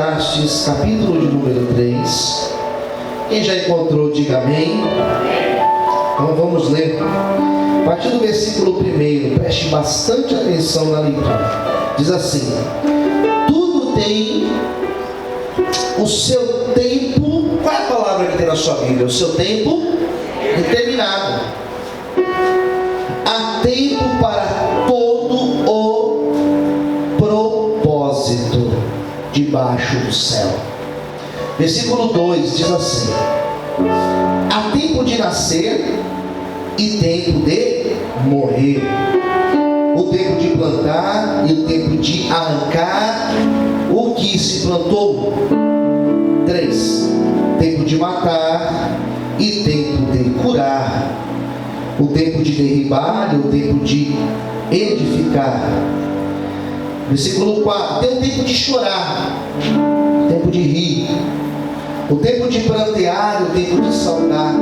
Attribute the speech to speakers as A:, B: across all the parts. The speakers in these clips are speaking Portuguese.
A: Eclesiastes, capítulo de número 3. Quem já encontrou, diga amém. Então vamos ler. A partir do versículo 1, preste bastante atenção na leitura. Diz assim: tudo tem o seu tempo. Qual é a palavra que tem na sua Bíblia? O seu tempo determinado. Há tempo para todo o propósito debaixo do céu. Versículo 2 diz assim: há tempo de nascer e tempo de morrer, o tempo de plantar e o tempo de arrancar o que se plantou. 3. Tempo de matar e tempo de curar, o tempo de derribar e o tempo de edificar. Versículo 4: tem o tempo de chorar, o tempo de rir, o tempo de prantear e o tempo de saudar.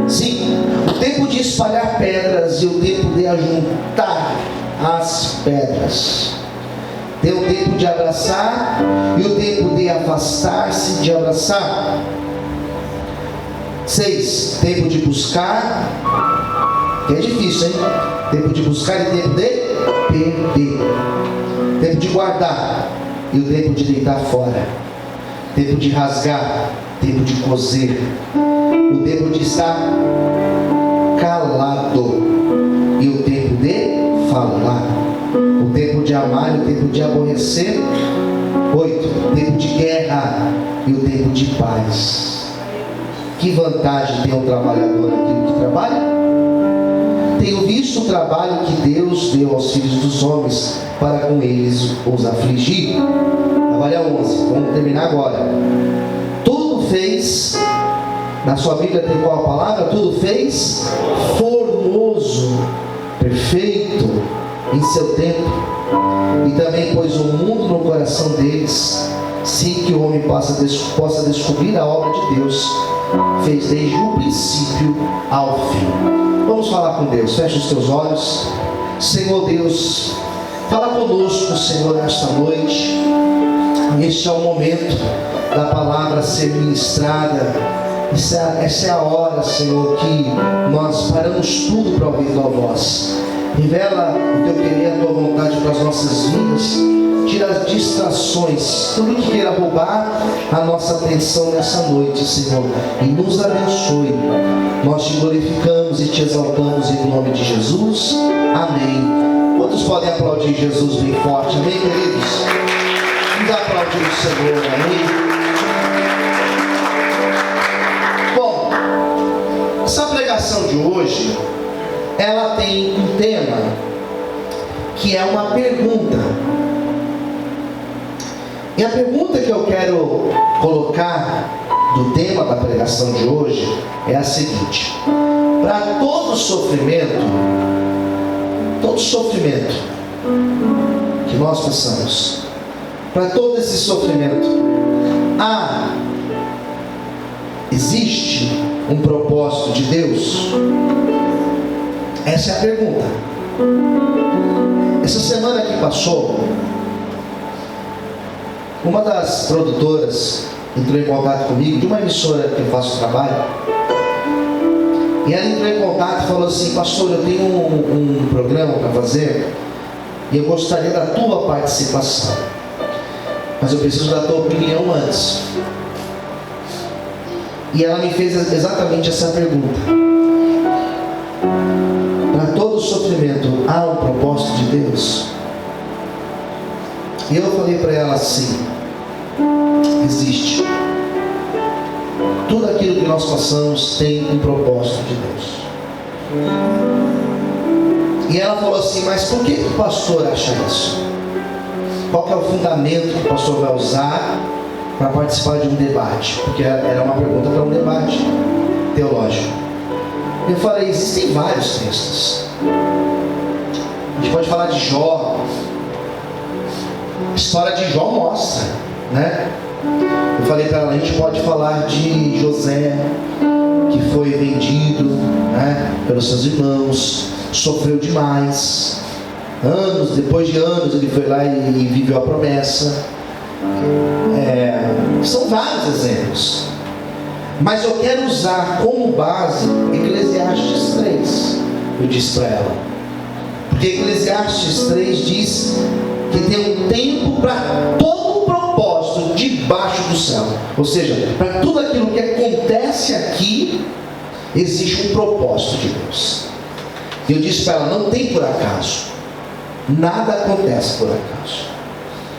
A: 5. O tempo de espalhar pedras e o tempo de ajuntar as pedras. Tem o tempo de abraçar e o tempo de afastar-se de abraçar. 6. Tempo de buscar, que é difícil, hein? Tempo de buscar e tempo de perder. Tempo de guardar e o tempo de deitar fora. Tempo de rasgar, tempo de coser. O tempo de estar calado e o tempo de falar. O tempo de amar e o tempo de aborrecer. 8. Tempo de guerra e o tempo de paz. Que vantagem tem um trabalhador naquilo que trabalha? Tenho visto o trabalho que Deus deu aos filhos dos homens para com eles os afligir. Agora é 11, vamos terminar agora. Tudo fez, na sua Bíblia tem qual a palavra? Tudo fez formoso, perfeito em seu tempo, e também pôs o mundo no coração deles, sem que o homem possa descobrir a obra de Deus. Fez desde o princípio ao fim. Vamos falar com Deus. Feche os teus olhos. Senhor Deus, fala conosco, Senhor, nesta noite. Este é o momento da palavra ser ministrada. Essa é a hora, Senhor, que nós paramos tudo para ouvir tua voz. Revela o teu querer, a tua vontade para as nossas vidas. Tira as distrações, tudo que queira roubar a nossa atenção nessa noite, Senhor, e nos abençoe. Nós te glorificamos e te exaltamos em nome de Jesus. Amém. Quantos podem aplaudir Jesus bem forte? Amém, queridos? Vamos aplaudir o Senhor. Amém. Bom, essa pregação de hoje, ela tem um tema que é uma pergunta. E a pergunta que eu quero colocar do tema da pregação de hoje é a seguinte: para todo sofrimento que nós passamos, para todo esse sofrimento, existe um propósito de Deus? Essa é a pergunta. Essa semana que passou, uma das produtoras entrou em contato comigo, de uma emissora que eu faço trabalho, e ela entrou em contato e falou assim: pastor, eu tenho um programa para fazer e eu gostaria da tua participação, mas eu preciso da tua opinião antes. E ela me fez exatamente essa pergunta: para todo sofrimento há um propósito de Deus? E eu falei para ela assim: existe. Tudo aquilo que nós passamos tem um propósito de Deus. E ela falou assim: mas por que o pastor acha isso? Qual que é o fundamento que o pastor vai usar para participar de um debate? Porque era uma pergunta para um debate teológico. Eu falei: existem vários textos. A gente pode falar de Jó. A história de Jó mostra, né? Eu falei para ela: a gente pode falar de José, que foi vendido, né, pelos seus irmãos, sofreu demais, depois de anos ele foi lá e viveu a promessa. São vários exemplos. Mas eu quero usar como base Eclesiastes 3. Eu disse para ela. Porque Eclesiastes 3 diz que tem um tempo para todo o propósito debaixo do céu. Ou seja, para tudo aquilo que acontece aqui, existe um propósito de Deus. E eu disse para ela, não tem por acaso. Nada acontece por acaso.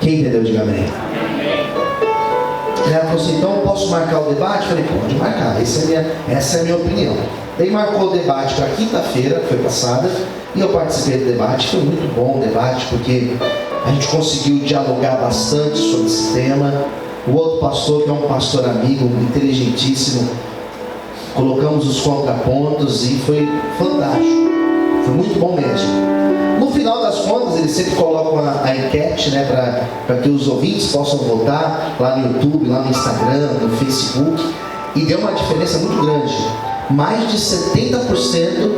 A: Quem entendeu, diga amém. Ela falou assim, então eu posso marcar o debate? Eu falei, pode marcar, essa é a minha opinião. Daí marcou o debate para quinta-feira, foi passada, e eu participei do debate. Foi muito bom o debate, porque a gente conseguiu dialogar bastante sobre esse tema. O outro pastor, que é um pastor amigo, inteligentíssimo, colocamos os contrapontos e foi fantástico. Foi muito bom mesmo. No final das contas, eles sempre colocam a enquete, né, para que os ouvintes possam votar lá no YouTube, lá no Instagram, no Facebook, e deu uma diferença muito grande. Mais de 70%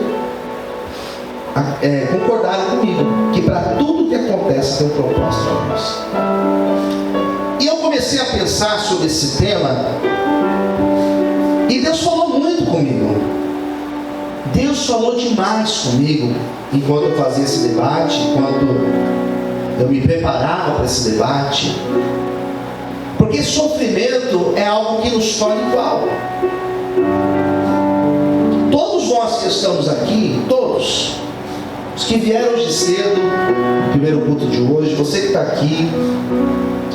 A: concordaram comigo que para tudo que acontece tem um propósito de Deus. E eu comecei a pensar sobre esse tema, e Deus falou muito comigo. Deus falou demais comigo enquanto eu fazia esse debate, enquanto eu me preparava para esse debate. Porque sofrimento é algo que nos torna igual. Todos nós que estamos aqui, todos, os que vieram hoje cedo, no primeiro culto de hoje, você que está aqui,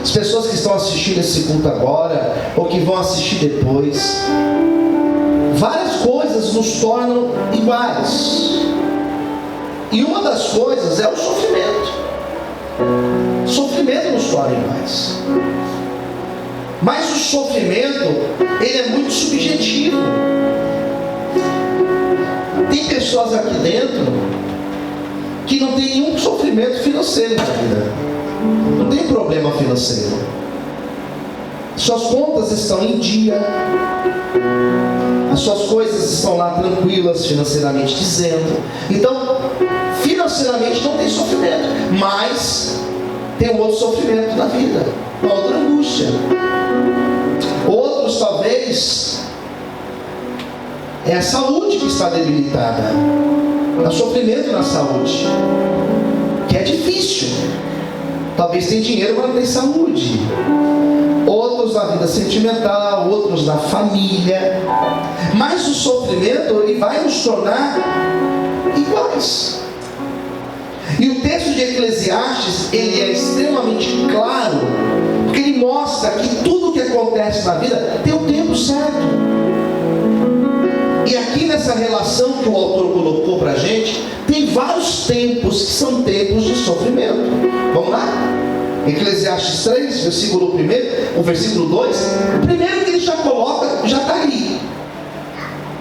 A: as pessoas que estão assistindo esse culto agora, ou que vão assistir depois, várias coisas nos tornam iguais. E uma das coisas é o sofrimento. O sofrimento nos torna iguais. Mas o sofrimento, ele é muito subjetivo. Tem pessoas aqui dentro que não tem nenhum sofrimento financeiro na vida. Não tem problema financeiro. Suas contas estão em dia. As suas coisas estão lá tranquilas, financeiramente dizendo. Então, financeiramente não tem sofrimento, mas tem um outro sofrimento na vida, uma outra angústia. Outros talvez é a saúde que está debilitada. Há sofrimento na saúde, que é difícil. Talvez tem dinheiro, mas não tem saúde. Outros na vida sentimental, outros na família. Mas o sofrimento, ele vai nos tornar iguais. E o texto de Eclesiastes, ele é extremamente claro, porque ele mostra que tudo que acontece na vida tem o tempo certo. E aqui nessa relação que o autor colocou para a gente, tem vários tempos que são tempos de sofrimento. Vamos lá? Eclesiastes 3, versículo 1, o versículo 2, o primeiro que ele já coloca, já está ali.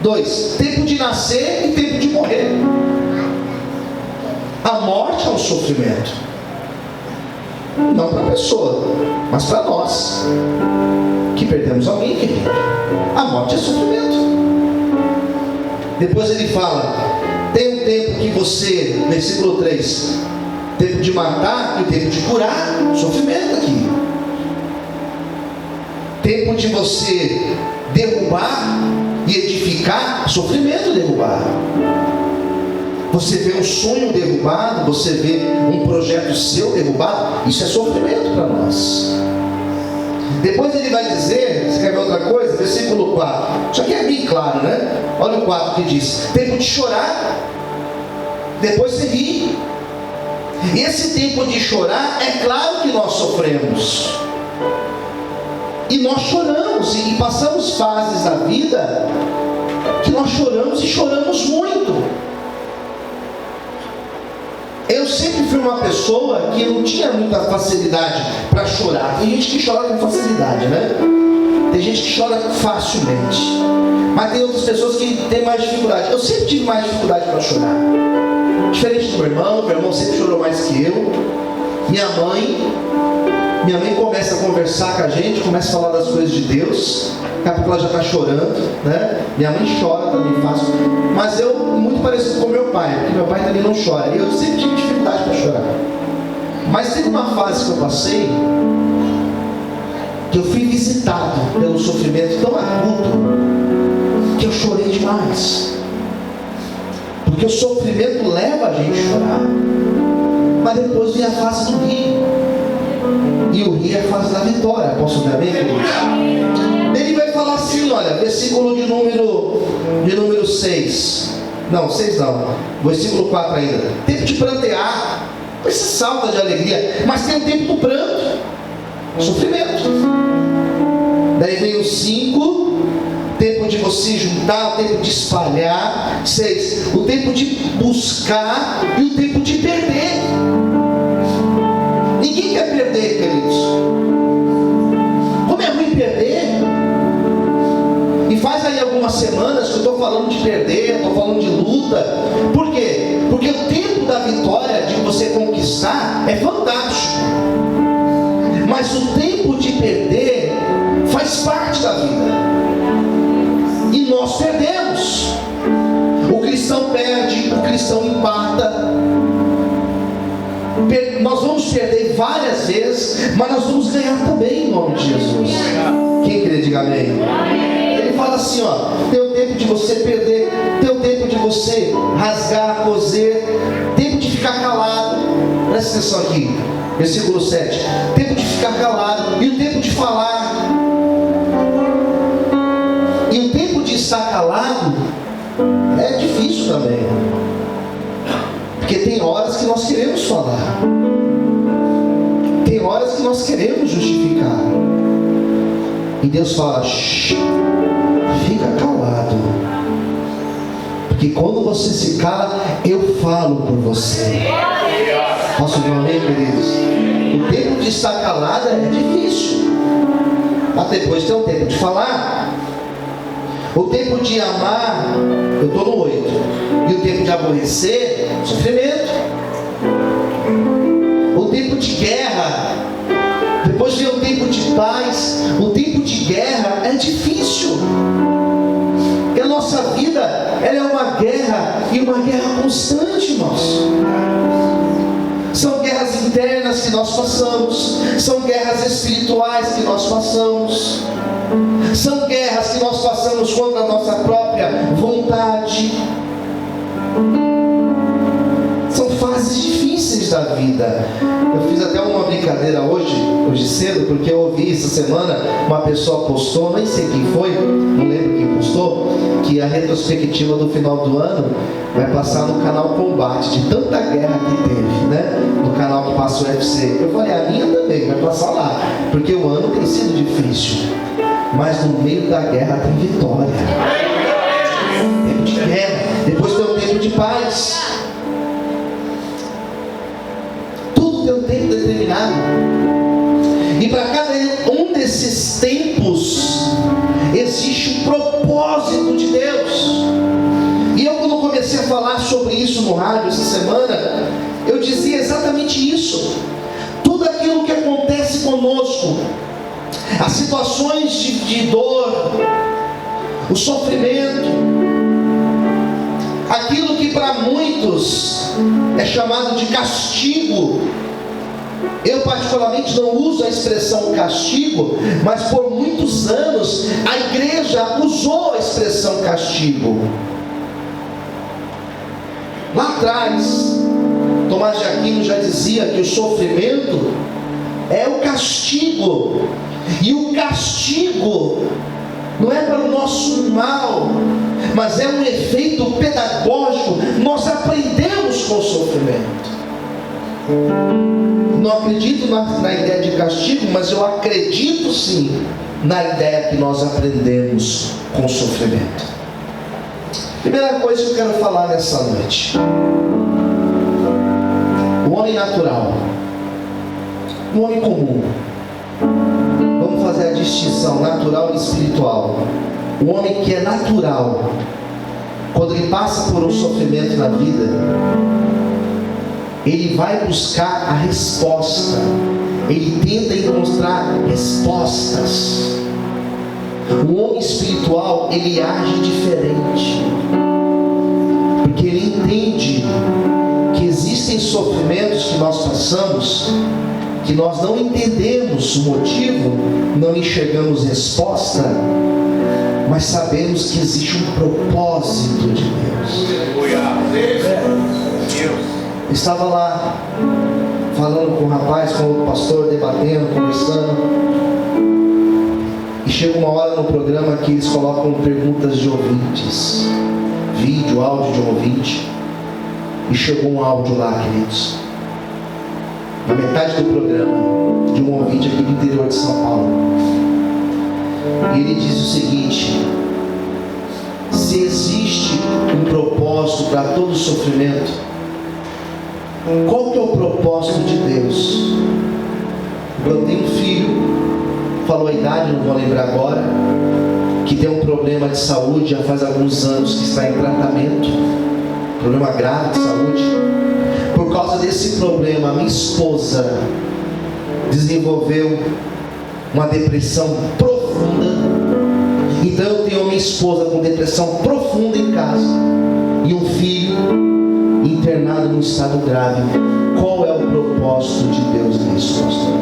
A: 2, tempo de nascer e tempo de morrer. A morte é um sofrimento. Não para a pessoa, mas para nós, que perdemos alguém querido. A morte é sofrimento. Depois ele fala, tem um tempo que você, versículo 3, tempo de matar e o tempo de curar, sofrimento aqui. Tempo de você derrubar e edificar, sofrimento derrubar. Você vê um sonho derrubado, você vê um projeto seu derrubado, isso é sofrimento para nós. Depois ele vai dizer, você quer ver outra coisa? Versículo 4, isso aqui é bem claro, né? Olha o 4 que diz, tempo de chorar, depois você ri. E esse tempo de chorar, é claro que nós sofremos. E nós choramos, e passamos fases da vida que nós choramos e choramos muito. Eu sempre fui uma pessoa que não tinha muita facilidade para chorar. Tem gente que chora com facilidade, né? Tem gente que chora facilmente. Mas tem outras pessoas que têm mais dificuldade. Eu sempre tive mais dificuldade para chorar. Diferente do meu irmão sempre chorou mais que eu. Minha mãe começa a conversar com a gente, começa a falar das coisas de Deus. Daqui a pouco ela já está chorando, né? Minha mãe chora também fácil. Mas eu, muito parecido com meu pai, porque meu pai também não chora. E eu sempre tive dificuldade para chorar. Mas teve uma fase que eu passei, que eu fui visitado pelo sofrimento tão agudo que eu chorei demais. Porque o sofrimento leva a gente a chorar. Mas depois vem a fase do rio. E o rio é a fase da vitória. Posso ver bem, queridos? Ele vai falar assim, olha, versículo de número 6. Não, 6 não. Versículo 4 ainda. Tempo de prantear. Você salta de alegria. Mas tem o tempo do pranto. Sofrimento. Daí vem o 5. Tempo de você juntar, o tempo de espalhar. 6. O tempo de buscar e o tempo de perder. Ninguém quer perder, queridos. Como é ruim perder? E faz aí algumas semanas que eu estou falando de perder, estou falando de luta. Por quê? Porque o tempo da vitória, de você conquistar, é fantástico. Mas o tempo de perder faz parte da vida. E nós perdemos. O cristão perde, o cristão empata. Nós vamos perder várias vezes, mas nós vamos ganhar também em nome de Jesus. Quem crê, diga amém. Ele fala assim, ó, tem o tempo de você perder, tem o tempo de você rasgar, coser, tempo de ficar calado. Presta atenção aqui, versículo 7. Tempo de ficar calado e o tempo de falar. E o tempo de estar calado é difícil também. Porque tem horas que nós queremos falar. Tem horas que nós queremos justificar. E Deus fala, fica calado. Porque quando você se cala, eu falo por você. Posso ouvir um amém, queridos? O tempo de estar calado é difícil. Mas depois tem o tempo de falar. O tempo de amar, eu estou no 8. E o tempo de aborrecer, sofrimento. O tempo de guerra, depois vem o tempo de paz. O tempo de guerra é difícil. E a nossa vida, ela é uma guerra, e uma guerra constante, irmãos. São guerras internas que nós passamos, são guerras espirituais que nós passamos, são guerras que nós passamos contra a nossa própria vontade. São fases difíceis da vida. Eu fiz até uma brincadeira hoje cedo, porque eu ouvi essa semana, uma pessoa postou, nem sei quem foi, não lembro quem postou, que a retrospectiva do final do ano vai passar no canal Combate, de tanta guerra que teve, né? No canal que passa o UFC. Eu falei, a minha também vai passar lá, porque o ano tem sido difícil, mas no meio da guerra tem vitória. Tempo de guerra, depois tem o tempo de paz. Tudo tem um tempo determinado. E para cada um desses tempos existe um propósito de Deus. E eu, quando comecei a falar sobre isso no rádio essa semana, eu dizia exatamente isso. Tudo aquilo que acontece conosco, as situações de dor, o sofrimento, aquilo que para muitos é chamado de castigo. Eu particularmente não uso a expressão castigo, mas por muitos anos a igreja usou a expressão castigo. Lá atrás, Tomás de Aquino já dizia que o sofrimento é o castigo. E o castigo não é para o nosso mal, mas é um efeito pedagógico. Nós aprendemos com o sofrimento. Não acredito na ideia de castigo, mas eu acredito sim na ideia que nós aprendemos com o sofrimento. Primeira coisa que eu quero falar nessa noite: o homem natural, o homem comum. Vamos fazer a distinção natural e espiritual. O homem que é natural, quando ele passa por um sofrimento na vida, ele vai buscar a resposta, ele tenta encontrar respostas. O homem espiritual, ele age diferente, porque ele entende que existem sofrimentos que nós passamos que nós não entendemos o motivo, não enxergamos resposta, mas sabemos que existe um propósito de Deus. Estava lá falando com um rapaz, com outro pastor, debatendo, conversando, e chega uma hora no programa que eles colocam perguntas de ouvintes, vídeo, áudio de um ouvinte, e chegou um áudio lá, queridos, na metade do programa, de um ouvinte aqui do interior de São Paulo. E ele diz o seguinte: se existe um propósito para todo sofrimento, qual que é o propósito de Deus? Eu tenho um filho, falou a idade, não vou lembrar agora, que tem um problema de saúde, já faz alguns anos que está em tratamento, problema grave de saúde. Por causa desse problema, minha esposa desenvolveu uma depressão profunda. Então eu tenho minha esposa com depressão profunda em casa e um filho internado num estado grave. Qual é o propósito de Deus nisso, pastor?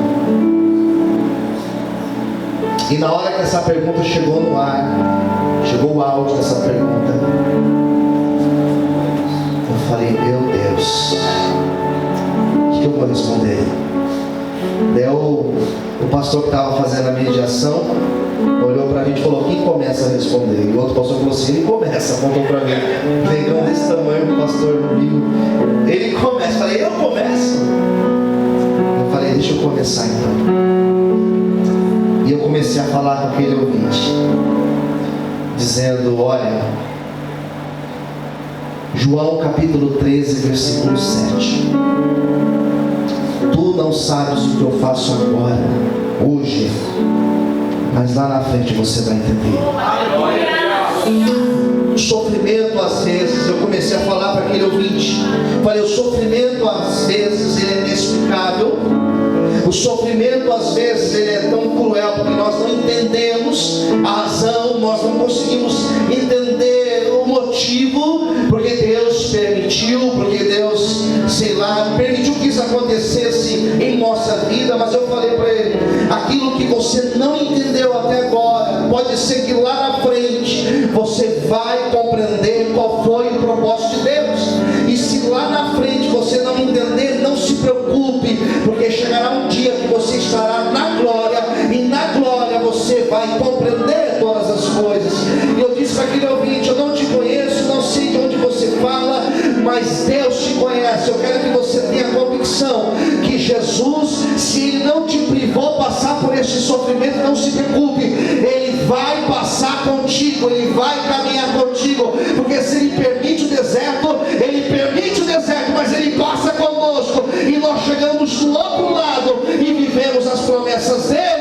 A: E na hora que essa pergunta chegou no ar, chegou o áudio dessa pergunta, eu falei: meu Deus, o que eu vou responder? Daí o pastor que estava fazendo a mediação olhou para a gente e falou: quem começa a responder? E o outro pastor falou assim: ele começa, apontou para mim, negão desse tamanho, o pastor comigo, ele começa. Eu falei: eu começo? Eu falei: deixa eu começar então. E eu comecei a falar com aquele ouvinte, dizendo: olha, João capítulo 13, versículo 7. Tu não sabes o que eu faço agora, hoje, mas lá na frente você vai entender. O sofrimento às vezes, eu comecei a falar para aquele ouvinte, falei: o sofrimento às vezes ele é inexplicável. O sofrimento às vezes ele é tão cruel porque nós não entendemos a razão, nós não conseguimos entender o motivo, porque Deus permitiu, porque Deus, sei lá, permitiu que isso acontecesse em nossa vida. Mas eu falei para ele: aquilo que você não entendeu até agora, pode ser que lá na frente você vai compreender qual foi o propósito de Deus. E se lá na frente você não entender, não se preocupe, porque chegará um dia que você estará na glória, e na glória você vai compreender todas as coisas. E eu disse para aquele ouvinte: eu não te conheço, não sei de onde você fala, mas Deus te conhece. Eu quero que você tenha convicção que Jesus, se Ele não te privou passar por este sofrimento, não se preocupe, Ele vai passar contigo, Ele vai caminhar contigo, porque se Ele permite o deserto, Ele permite o deserto, mas Ele passa conosco, e nós chegamos do outro lado e vivemos as promessas dEle.